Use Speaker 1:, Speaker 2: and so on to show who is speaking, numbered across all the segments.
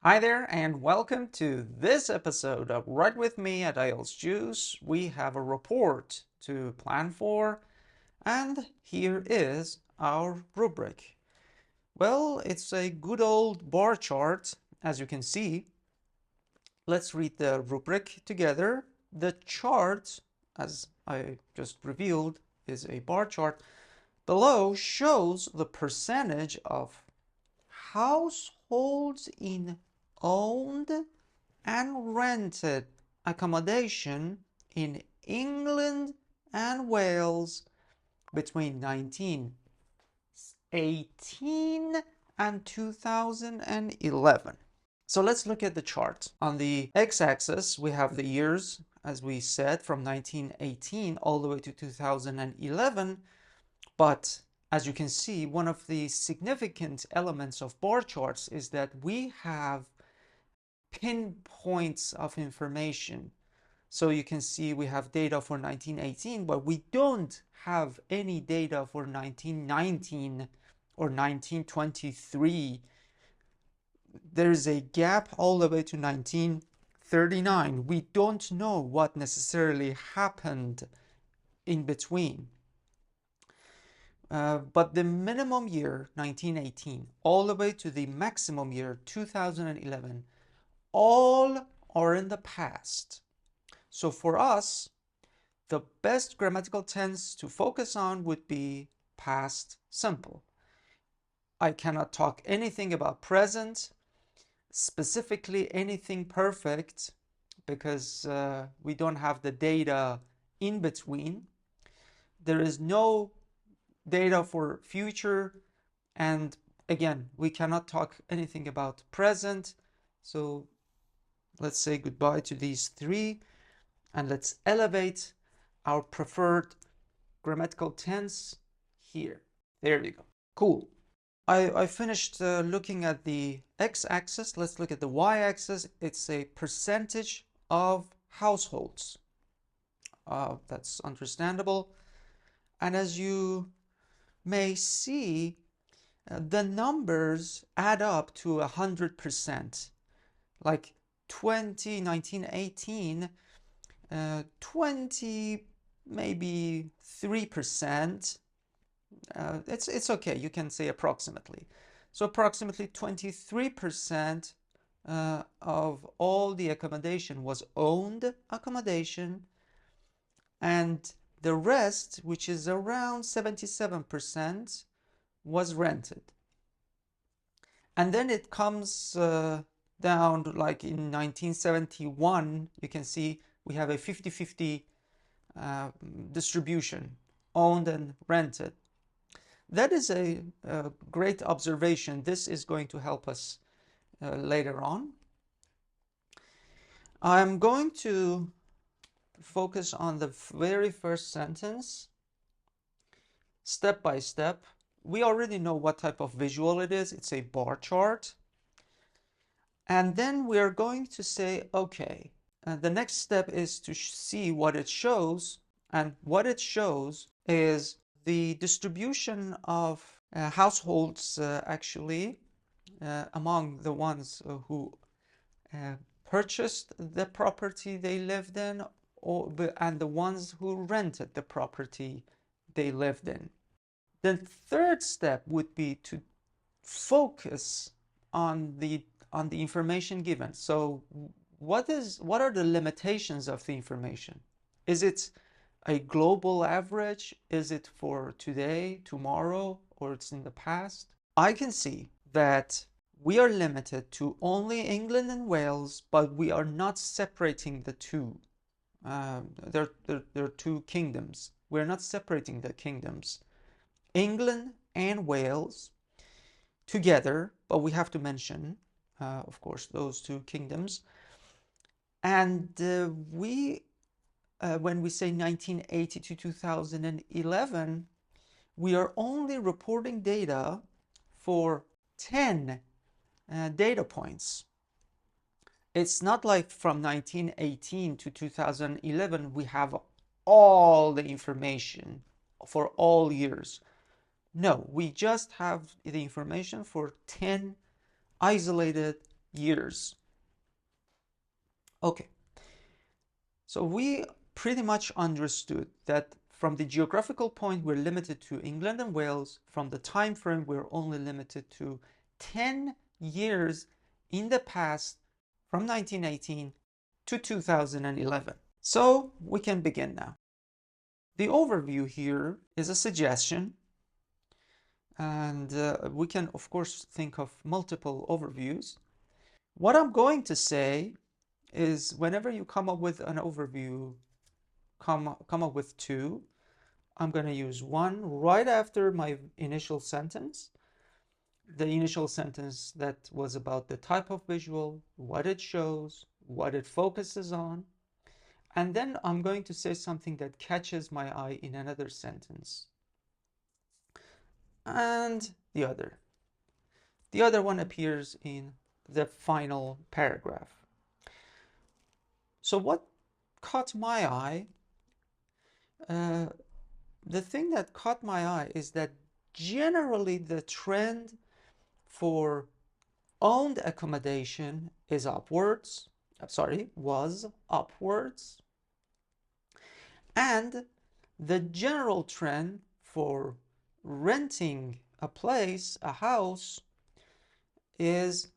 Speaker 1: Hi there, and welcome to this episode of Right With Me at IELTS Juice. We have a report to plan for, and here is our rubric. Well, it's a good old bar chart, as you can see. Let's read the rubric together. The chart, as I just revealed, is a bar chart. Below shows the percentage of households in owned and rented accommodation in England and Wales between 1918 and 2011. So let's look at the chart. On the x-axis, we have the years, as we said, from 1918 all the way to 2011. But as you can see, one of the significant elements of bar charts is that we have pinpoints of information. So you can see we have data for 1918, but we don't have any data for 1919 or 1923. There's a gap all the way to 1939. We don't know what necessarily happened in between. But the minimum year, 1918, all the way to the maximum year, 2011, all are in the past. So for us, the best grammatical tense to focus on would be past simple. I cannot talk anything about present, specifically anything perfect, because we don't have the data in between. There is no data for future, and again, we cannot talk anything about present. So let's say goodbye to these three, and let's elevate our preferred grammatical tense here. There you go. Cool. I finished looking at the x-axis. Let's look at the y-axis. It's a percentage of households. That's understandable. And as you may see, the numbers add up to 100%. Like 1918, 20, maybe 3%. It's okay, you can say approximately. So approximately 23% of all the accommodation was owned accommodation, and the rest, which is around 77%, was rented. And then it comes down, like in 1971, you can see we have a 50-50 distribution, owned and rented. That is a great observation. This is going to help us later on. I'm going to focus on the very first sentence, step by step. We already know what type of visual it is. It's a bar chart. And then we're going to say, okay, the next step is to see what it shows. And what it shows is the distribution of households actually among the ones who purchased the property they lived in, and the ones who rented the property they lived in. The third step would be to focus on the information given. So what are the limitations of the information? Is it a global average? Is it for today, tomorrow, or it's in the past? I can see that we are limited to only England and Wales, but we are not separating the two. They're two kingdoms. We're not separating the kingdoms. England and Wales together, but we have to mention, of course, those two kingdoms. And when we say 1980 to 2011, we are only reporting data for 10 data points. It's not like from 1918 to 2011 we have all the information for all years. No, we just have the information for 10 isolated years. Okay, so we pretty much understood that from the geographical point, we're limited to England and Wales. From the time frame, we're only limited to 10 years in the past, from 1918 to 2011. So we can begin now. The overview here is a suggestion, and we can, of course, think of multiple overviews. What I'm going to say is whenever you come up with an overview, come up with two. I'm going to use one right after my initial sentence. The initial sentence that was about the type of visual, what it shows, what it focuses on. And then I'm going to say something that catches my eye in another sentence. And the other. The other one appears in the final paragraph. So what caught my eye? The thing that caught my eye is that generally the trend for owned accommodation is upwards. Was upwards. And the general trend for renting a place, a house, is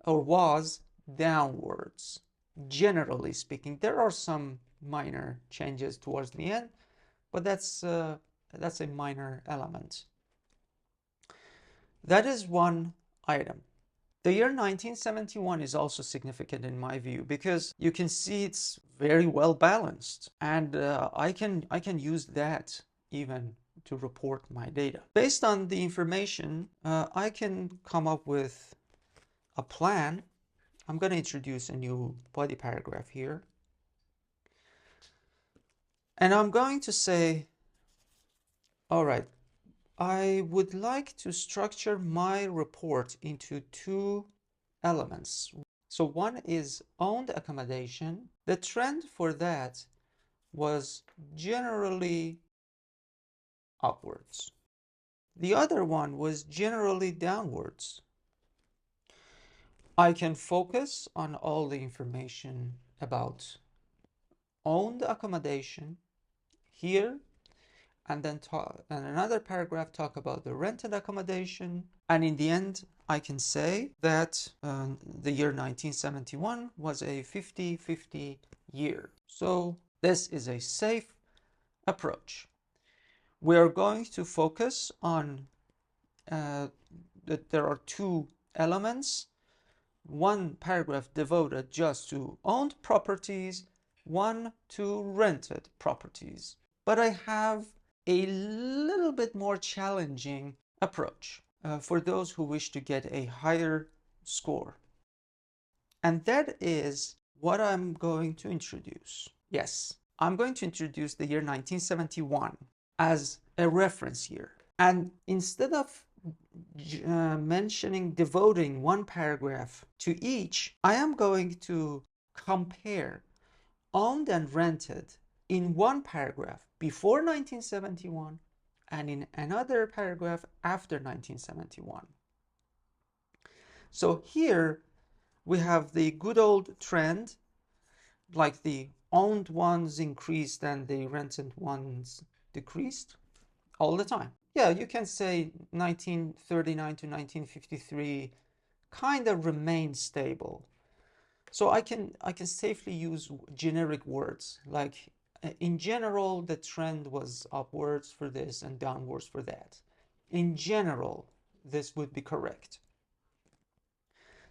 Speaker 1: or was downwards. Generally speaking, there are some minor changes towards the end, but that's a minor element. That is one item. The year 1971 is also significant in my view because you can see it's very well balanced, and I can use that even to report my data. Based on the information, I can come up with a plan. I'm going to introduce a new body paragraph here. And I'm going to say, all right, I would like to structure my report into two elements. So one is owned accommodation. The trend for that was generally upwards. The other one was generally downwards. I can focus on all the information about owned accommodation here, and then another paragraph talk about the rented accommodation. And in the end, I can say that the year 1971 was a 50-50 year. So this is a safe approach. We are going to focus on that there are two elements. One paragraph devoted just to owned properties, one to rented properties. But I have a little bit more challenging approach for those who wish to get a higher score. And that is what I'm going to introduce. Yes, I'm going to introduce the year 1971 as a reference year. And instead of devoting one paragraph to each, I am going to compare owned and rented in one paragraph before 1971 and in another paragraph after 1971. So here we have the good old trend, like the owned ones increased and the rented ones decreased all the time. Yeah, you can say 1939 to 1953 kind of remained stable. So I can safely use generic words like in general the trend was upwards for this and downwards for that. In general, this would be correct.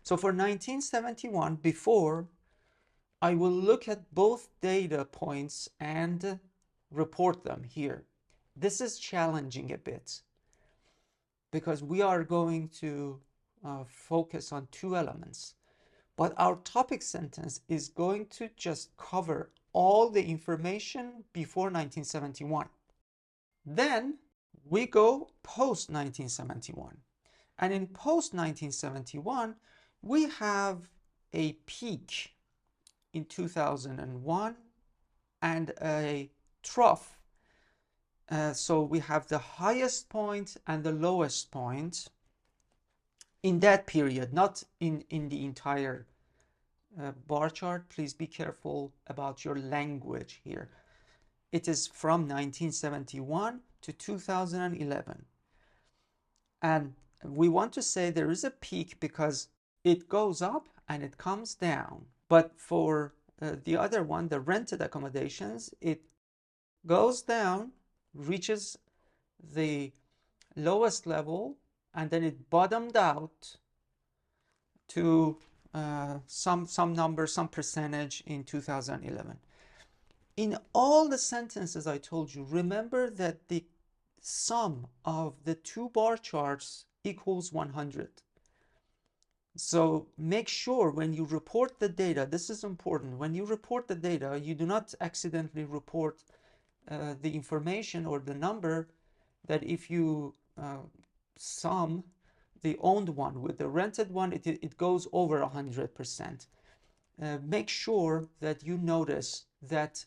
Speaker 1: So for 1971, before, I will look at both data points and report them here. This is challenging a bit because we are going to focus on two elements. But our topic sentence is going to just cover all the information before 1971. Then we go post 1971. And in post 1971, we have a peak in 2001 and a trough. So we have the highest point and the lowest point. in that period, not in the entire bar chart. Please be careful about your language here. It is from 1971 to 2011. And we want to say there is a peak because it goes up and it comes down. But for the other one, the rented accommodations, it goes down, reaches the lowest level, and then it bottomed out to some number, some percentage in 2011. In all the sentences I told you, remember that the sum of the two bar charts equals 100. So make sure when you report the data, this is important, when you report the data, you do not accidentally report the information or the number that if you sum the owned one with the rented one, it goes over 100%. Make sure that you notice that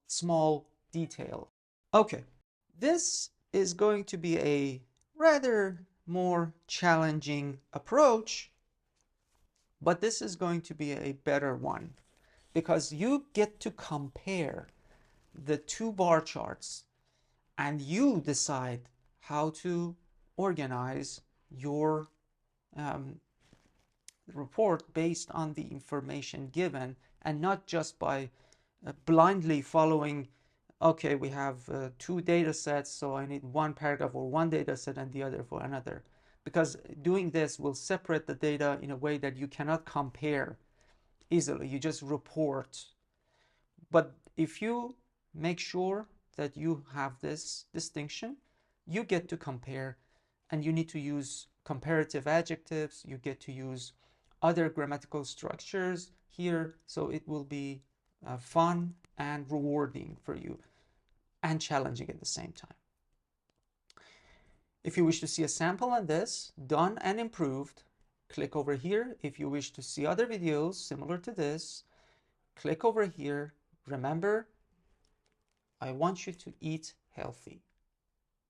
Speaker 1: small detail. Okay, this is going to be a rather more challenging approach, but this is going to be a better one because you get to compare the two bar charts and you decide how to organize your report based on the information given and not just by blindly following, okay, we have two data sets, so I need one paragraph for one data set and the other for another. Because doing this will separate the data in a way that you cannot compare easily. You just report. But if you make sure that you have this distinction, you get to compare, and you need to use comparative adjectives. You get to use other grammatical structures here, so it will be fun and rewarding for you and challenging at the same time. If you wish to see a sample on this, done and improved, click over here. If you wish to see other videos similar to this, click over here. Remember, I want you to eat healthy.